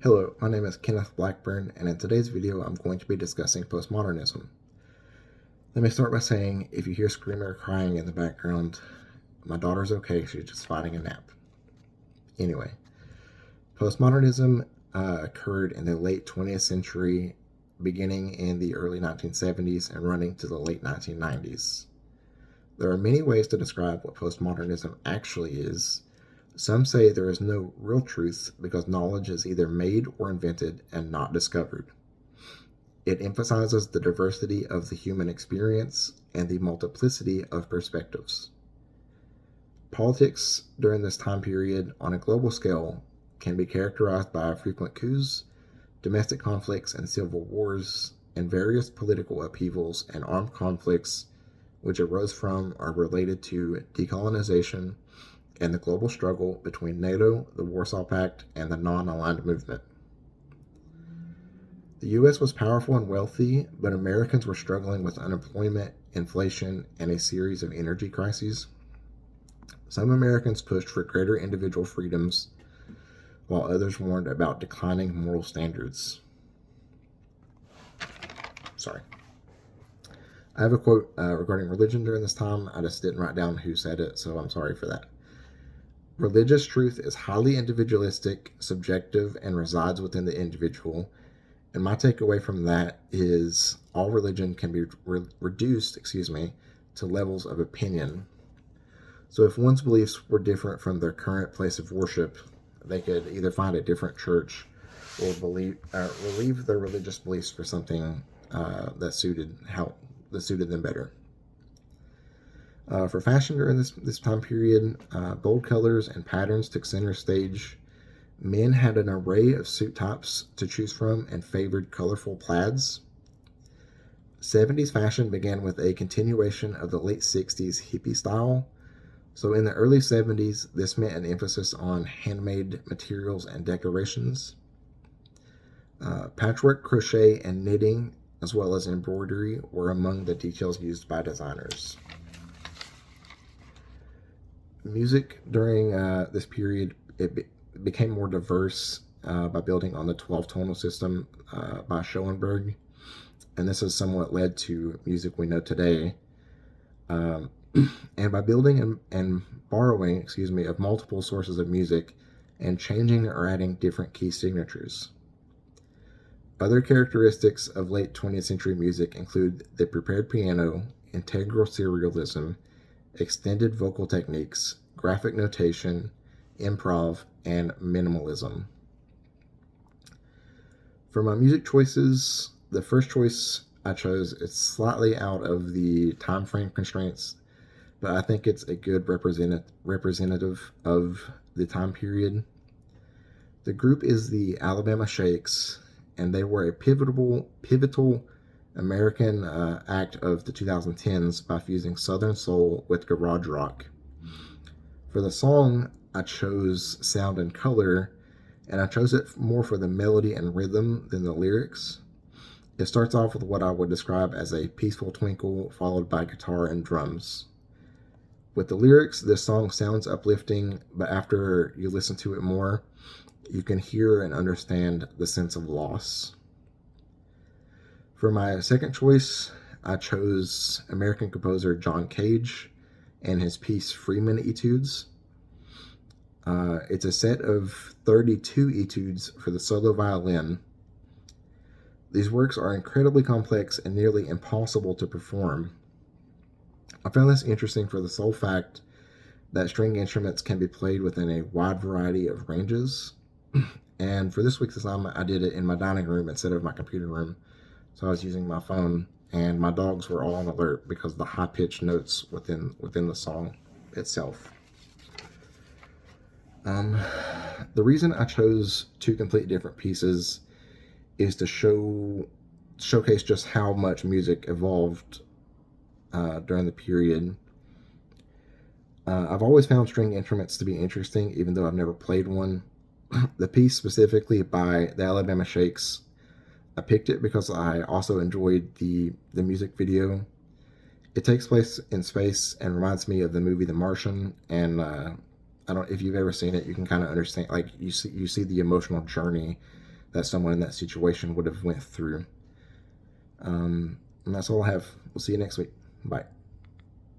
Hello, my name is Kenneth Blackburn, and in today's video I'm going to be discussing postmodernism. Let me start by saying, if you hear screaming or crying in the background, my daughter's okay, she's just fighting a nap. Anyway, postmodernism occurred in the late 20th century, beginning in the early 1970s and running to the late 1990s. There are many ways to describe what postmodernism actually is. Some say there is no real truth because knowledge is either made or invented and not discovered. It emphasizes the diversity of the human experience and the multiplicity of perspectives. Politics during this time period on a global scale can be characterized by frequent coups, domestic conflicts and civil wars, and various political upheavals and armed conflicts which arose from or related to decolonization and the global struggle between NATO, the Warsaw Pact, and the non-aligned movement. The U.S. was powerful and wealthy, but Americans were struggling with unemployment, inflation, and a series of energy crises. Some Americans pushed for greater individual freedoms, while others warned about declining moral standards. I have a quote regarding religion during this time. I just didn't write down who said it, so I'm sorry for that. Religious truth is highly individualistic, subjective, and resides within the individual. And my takeaway from that is all religion can be reduced, to levels of opinion. So if one's beliefs were different from their current place of worship, they could either find a different church or relieve their religious beliefs for something that suited them better. For fashion during this time period, bold colors and patterns took center stage. Men had an array of suit types to choose from and favored colorful plaids. 70s fashion began with a continuation of the late 60s hippie style. So in the early 70s, this meant an emphasis on handmade materials and decorations. Patchwork, crochet, and knitting, as well as embroidery, were among the details used by designers. Music during this period, it became more diverse by building on the 12-tonal system by Schoenberg, and this has somewhat led to music we know today. And by building and borrowing, of multiple sources of music and changing or adding different key signatures. Other characteristics of late 20th century music include the prepared piano, integral serialism, extended vocal techniques, graphic notation, improv, and minimalism. For my music choices, the first choice I chose is slightly out of the time frame constraints, but I think it's a good representative of the time period. The group is the Alabama Shakes, and they were a pivotal American act of the 2010s by fusing Southern soul with garage rock. For the song, I chose Sound and Color, and I chose it more for the melody and rhythm than the lyrics. It starts off with what I would describe as a peaceful twinkle, followed by guitar and drums. With the lyrics, this song sounds uplifting, but after you listen to it more, you can hear and understand the sense of loss. For my second choice, I chose American composer John Cage and his piece Freeman Etudes. It's a set of 32 etudes for the solo violin. These works are incredibly complex and nearly impossible to perform. I found this interesting for the sole fact that string instruments can be played within a wide variety of ranges. And for this week's assignment, I did it in my dining room instead of my computer room. So I was using my phone, and my dogs were all on alert because of the high-pitched notes within the song itself. The reason I chose two completely different pieces is to showcase just how much music evolved during the period. I've always found string instruments to be interesting, even though I've never played one. The piece specifically by the Alabama Shakes, I picked it because I also enjoyed the music video. It takes place in space and reminds me of the movie The Martian, and if you've ever seen it, you can kind of understand, like you see the emotional journey that someone in that situation would have went through. And that's all I have. We'll see you next week. Bye.